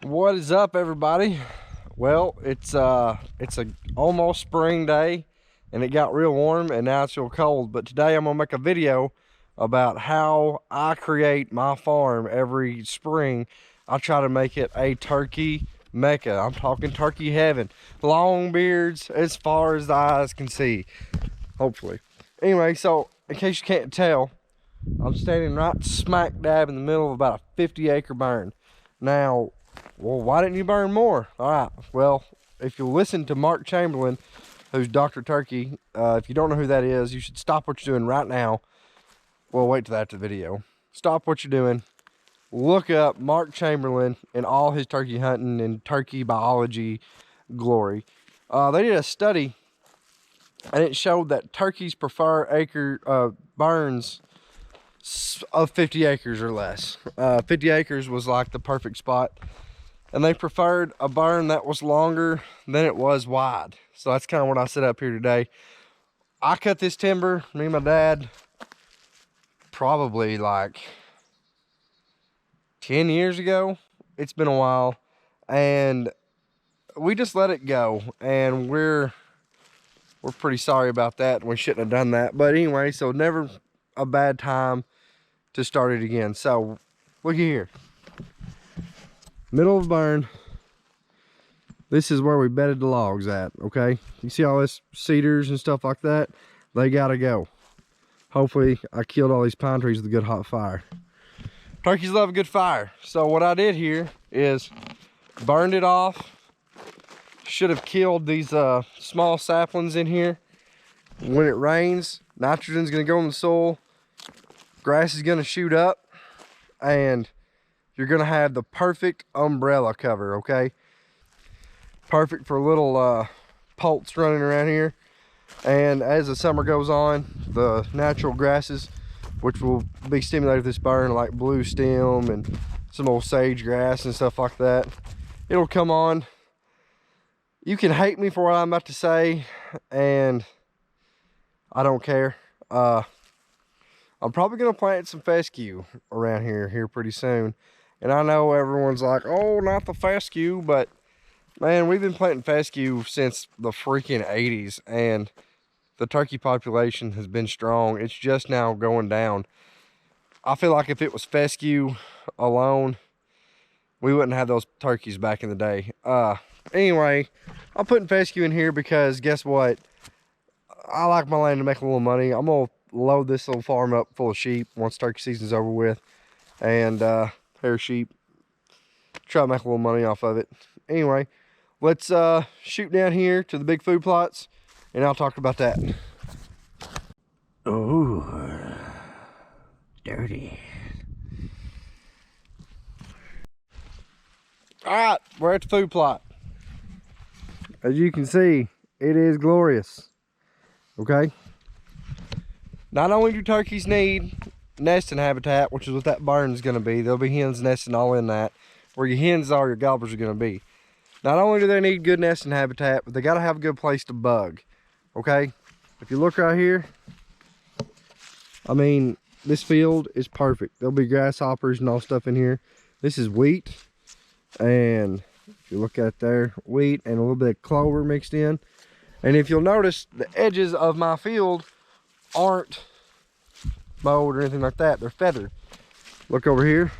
What is up, everybody? Well, it's a almost spring day, and it got real warm, and now it's real cold. But today I'm gonna make a video about how I create my farm every spring. I try to make it a turkey mecca. I'm talking turkey heaven. Long beards as far as the eyes can see, hopefully. Anyway, so in case you can't tell, I'm standing right smack dab in the middle of about a 50-acre burn. Now, well, why didn't you burn more? All right, well, if you listen to Mark Chamberlain, who's Dr. Turkey, if you don't know who that is, you should stop what you're doing right now. Well, wait till after the video. Stop what you're doing. Look up Mark Chamberlain and all his turkey hunting and turkey biology glory. They did a study, and it showed that turkeys prefer burns of 50 acres or less. 50 acres was like the perfect spot, and they preferred a burn that was longer than it was wide. So that's kind of what I set up here today. I cut this timber, me and my dad, probably like 10 years ago. It's been a while, and we just let it go, and we're pretty sorry about that. We shouldn't have done that, but anyway, so never a bad time to start it again. So look here, middle of burn. This is where we bedded the logs at. Okay, you see all this cedars and stuff like that? They gotta go. Hopefully I killed all these pine trees with a good hot fire. Turkeys love a good fire. So what I did here is burned it off. Should have killed these small saplings in here. When it rains, nitrogen's gonna go in the soil, grass is gonna shoot up, and you're gonna have the perfect umbrella cover. Okay, perfect for little poults running around here. And as the summer goes on, the natural grasses, which will be stimulated with this burn, like blue stem and some old sage grass and stuff like that, it'll come on. You can hate me for what I'm about to say, and I don't care. I'm probably gonna plant some fescue around here pretty soon. And I know everyone's like, oh, not the fescue, but man, we've been planting fescue since the freaking 80s, and the turkey population has been strong. It's just now going down. I feel like if it was fescue alone, we wouldn't have those turkeys back in the day. Anyway, I'm putting fescue in here because guess what? I like my land to make a little money. I'm gonna load this little farm up full of sheep once turkey season's over with, and hair sheep. Try to make a little money off of it. Anyway, let's shoot down here to the big food plots, and I'll talk about that. Oh, dirty. All right, we're at the food plot. As you can see, it is glorious. Okay, not only do turkeys need nesting habitat, which is what that barn is going to be. There'll be hens nesting all in that. Where your hens are, your gobblers are going to be. Not only do they need good nesting habitat, but they got to have a good place to bug. Okay, if you look right here, I mean, this field is perfect. There'll be grasshoppers and all stuff in here. This is wheat, and if you look at there, wheat and a little bit of clover mixed in. And if you'll notice, the edges of my field aren't mowed or anything like that. They're feathered. Look over here.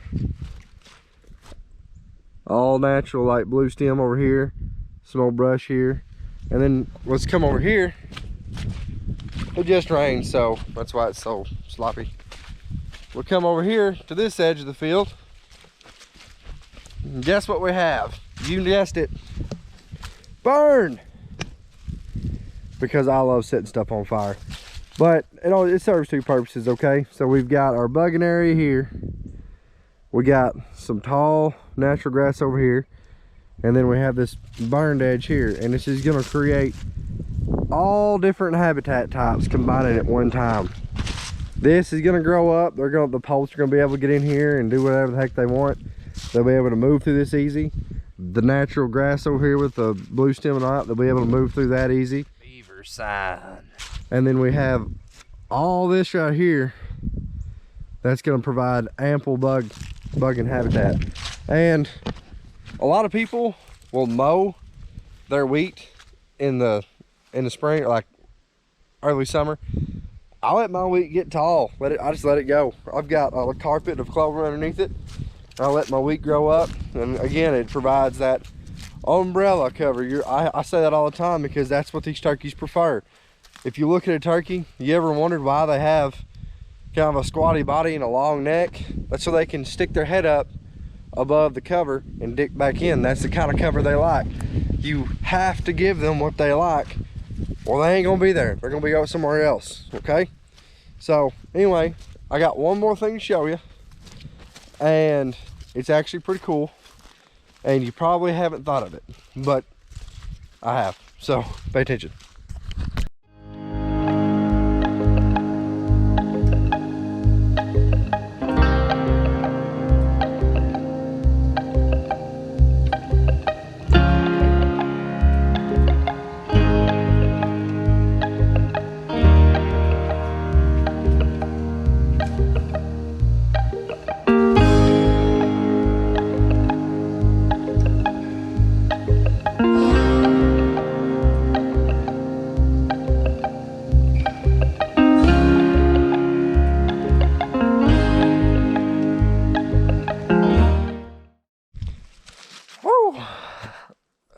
All natural, like blue stem over here. Some old brush here. And then let's come over here. It just rained, so that's why it's so sloppy. We'll come over here to this edge of the field. And guess what we have? You guessed it. Burn! Because I love setting stuff on fire. But it serves two purposes, okay? So we've got our bugging area here. We got some tall natural grass over here. And then we have this burned edge here. And this is gonna create all different habitat types combining at one time. This is gonna grow up. The poults are gonna be able to get in here and do whatever the heck they want. They'll be able to move through this easy. The natural grass over here with the blue stem and all that, they'll be able to move through that easy. Beaver sign. And then we have all this right here that's going to provide ample bugging habitat. And A lot of people will mow their wheat in the spring, like early summer. I let my wheat get tall. I just let it go. I've got a carpet of clover underneath it. I let my wheat grow up, and again, it provides that umbrella cover. I say that all the time because that's what these turkeys prefer. If you look at a turkey, you ever wondered why they have kind of a squatty body and a long neck? That's so they can stick their head up above the cover and dig back in. That's the kind of cover they like. You have to give them what they like, or they ain't gonna be there. They're gonna be out somewhere else, okay? So anyway, I got one more thing to show you, and it's actually pretty cool, and you probably haven't thought of it, but I have, so pay attention.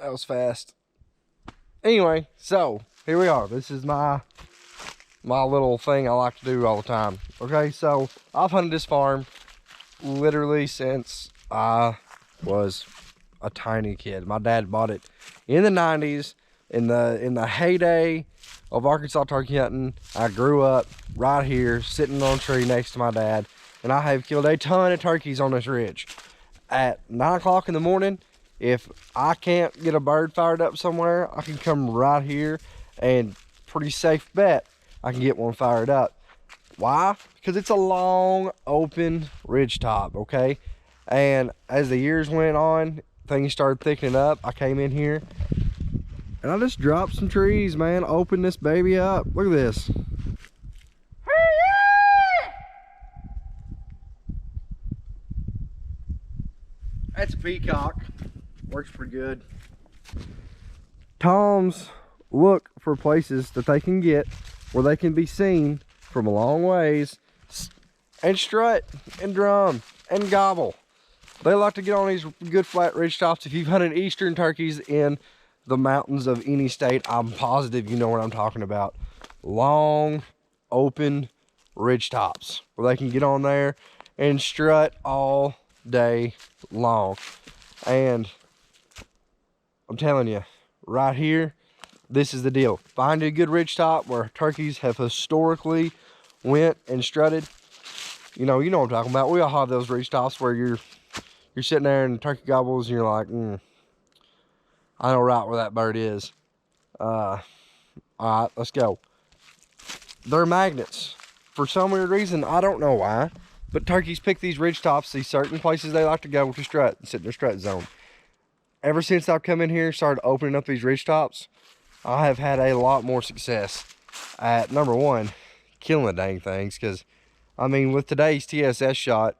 That was fast. Anyway, so here we are. This is my little thing I like to do all the time. Okay, so I've hunted this farm literally since I was a tiny kid. My dad bought it in the 90s, in the heyday of Arkansas turkey hunting. I grew up right here, sitting on a tree next to my dad, and I have killed a ton of turkeys on this ridge. At 9 o'clock in the morning, if I can't get a bird fired up somewhere, I can come right here and pretty safe bet I can get one fired up. Why? Because it's a long, open ridge top, okay? And as the years went on, things started thickening up. I came in here and I just dropped some trees, man. Opened this baby up. Look at this. That's a peacock. Works pretty good. Toms look for places that they can get where they can be seen from a long ways and strut and drum and gobble. They like to get on these good flat ridge tops. If you've hunted eastern turkeys in the mountains of any state, I'm positive you know what I'm talking about. Long, open ridge tops where they can get on there and strut all day long. And I'm telling you, right here, this is the deal. Find a good ridge top where turkeys have historically went and strutted. You know what I'm talking about. We all have those ridge tops where you're sitting there and the turkey gobbles and you're like, I know right where that bird is. All right, let's go. They're magnets. For some weird reason, I don't know why, but turkeys pick these ridge tops, these certain places they like to go to strut and sit in their strut zone. Ever since I've come in here, started opening up these ridge tops, I have had a lot more success at, number one, killing the dang things. Because, I mean, with today's TSS shot,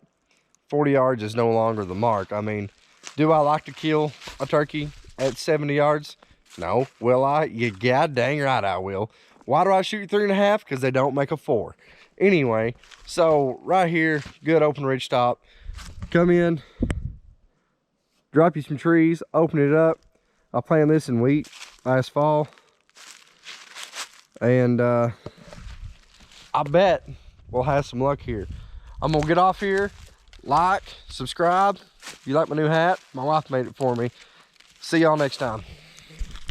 40 yards is no longer the mark. I mean, do I like to kill a turkey at 70 yards? No. Will I? You god dang right I will. Why do I shoot 3.5? Because they don't make a 4. Anyway, so right here, good open ridge top. Come in, drop you some trees, open it up. I planted this in wheat last fall, and I bet we'll have some luck here. I'm gonna get off here. Like, subscribe. If you like my new hat, my wife made it for me. See y'all next time.